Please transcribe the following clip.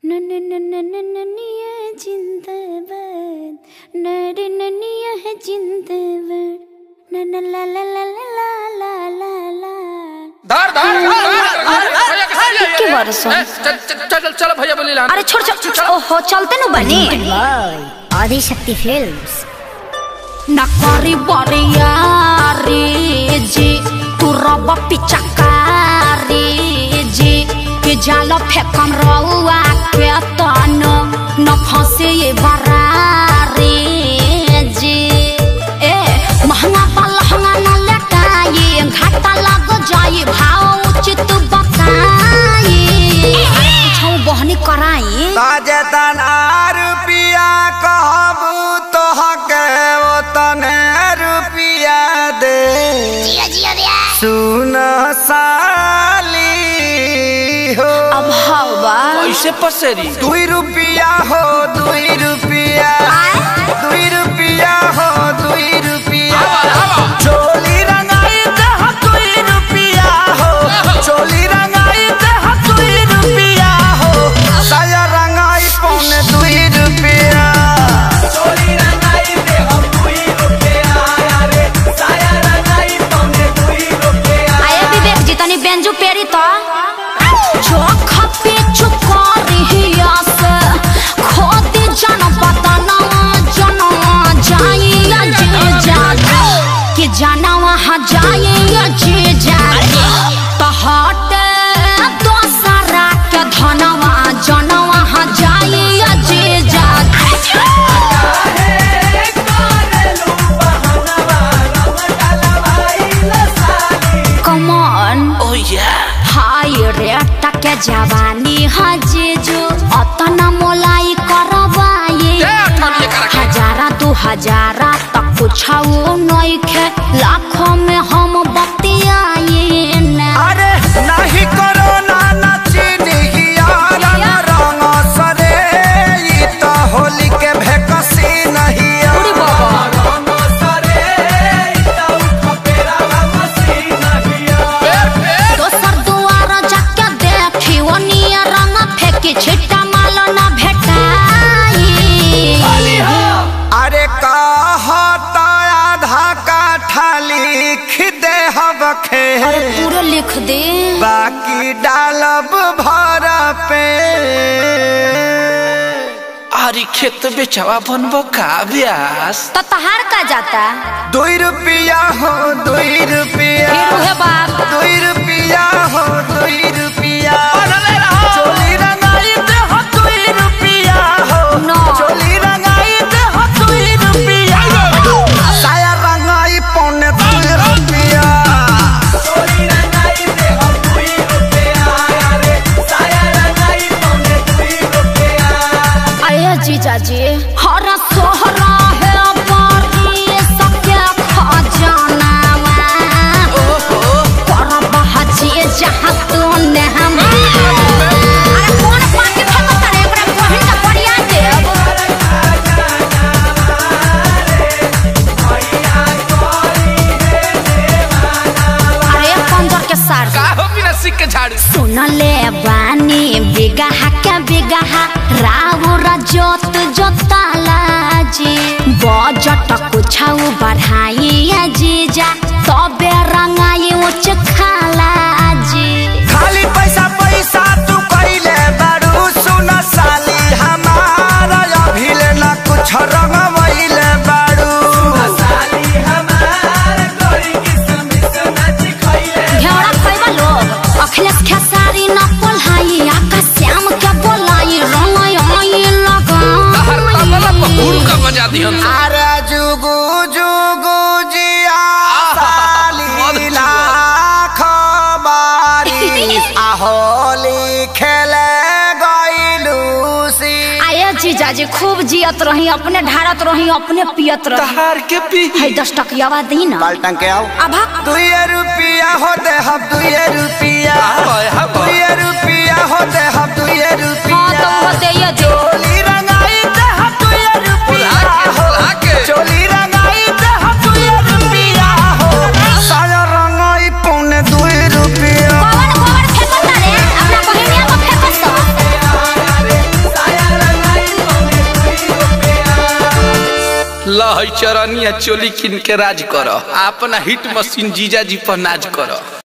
ननिया जिंदाबाद ननिया है जिंदाबाद नन ला ला ला ला ला ला ला धार के वर्षों चल भैया बोली ला। अरे छोड़ ओहो चलते नु बनी आदिशक्ति फिल्म्स नकारी बरिया रे जी तू रब पिचकारी जी के जाल फेकम रउआ के तन न फंसे ये बरारी जी ए महंगा पलहंगा न लटाई घाटा लग जाई भाव उचित बताई छौ बहनी कराई ताजे तना रुपिया कहबू तो हके ओतने रुपिया दे सुन साली हो अब हवा कैसे पसेरी 2 रुपिया हो 2 रुपिया 2 रुपिया हो 2 रुपिया चोली रंगाई दे 2 रुपिया हो चोली रंगाई दे 2 रुपिया हो साया रंगाई पौने 2 रुपिया चोली रंगाई दे 2 रुपिया रे साया रंगाई पौने 2 रुपिया आए विवेक जी तनी बेंजू पेरी तो जो खपे चुका रही आस खोदी जन पता ना जन जाइया जे जागे कि जाना वहाँ जाइया जे जागे तो हट दोसरा के धनवा जन वहाँ जाइया जे जागे Come on oh yeah हाय रे टके जवानी हजेजो अतना मोलाई करवाए हजारा 2000 तक कुछाओ नइखे लाखों में हम बतियाए ना अरे नहीं करो ना चीनी यार रंग सरे ई तो होली के भेकसी नहीं अरे बाबा रंग सरे ई तो खपेरा मसी नहीं दोसर दुआर जाके देखी ओनिया रंग फेंकी छिट्टा माल ना भेटाई अरे कहता आधा काठा लिख दे हबखे अरे पूरा लिख दे बाकी डालब भर पे आरी खेत बेचवा बनबो का ब्यास तो तहार का जाता 2 रुपिया हो 2 रुपिया फिर है बाप 2 रुपिया हो 2 रुपिया चोली रंगाई दे 2 रुपिया हो No. चोली रंगाई दे 2 रुपिया साया रंगाई पौने 2 रुपिया चोली रंगाई दे 2 रुपिया रे साया रंगाई पौने 2 रुपिया आया जीजा जी हरा सोहरा है बारी सबके खजाना पर बहजी जहाँ तू ने हम अरे कौन पार्टी फेंकता रे एकरा बहिन का बढ़िया देव अरे पंजर के सार का हो बिना सिक के झाड़ू सुन ले बानी बिगहा के बिगहा राउर जोत जोताला जी बजट कुछाऊ बढ़ाई जीजा तबे रंगाई उच खाला जी खाली पैसा पैसा तू कइले बारू सुन साली हमारा अभिले ना कुछ रंगवइले बारू साली हमार गोरी किसमिस नाच खइले घेरा खइबा लोग अखिलेश खेसारी न पोल्हाई आकाश श्याम के बोलाई रंगाई आई लगा हर तबला पहुड़ का बजा दिहन अरे जुगु जुगु जिया साली लाख बारी होली खेले गइलू सी आये जीजा जी खूब जियत रही अपने ढारत रही अपने पियत रही तहार के पी है 10 टकियावा दी ना बाल्टन के आओ अभा 2 रुपिया होते हम 2 रुपिया हाँ 2 रुपिया होते हम 2 हाँ रुपिया तो वो दे ये दे चोली रंगाई दे हम 2 रुपिया हो चोली रंगाई दे हम 2 रुपिया हो साया रंगाई पौने 2 रुपिया कौन फेंकता रे अपना बहिनिया को फेंकत लहई चरनिया चोली किन के राज कर, अपना हिट मशीन जीजा जी पर नाज कर।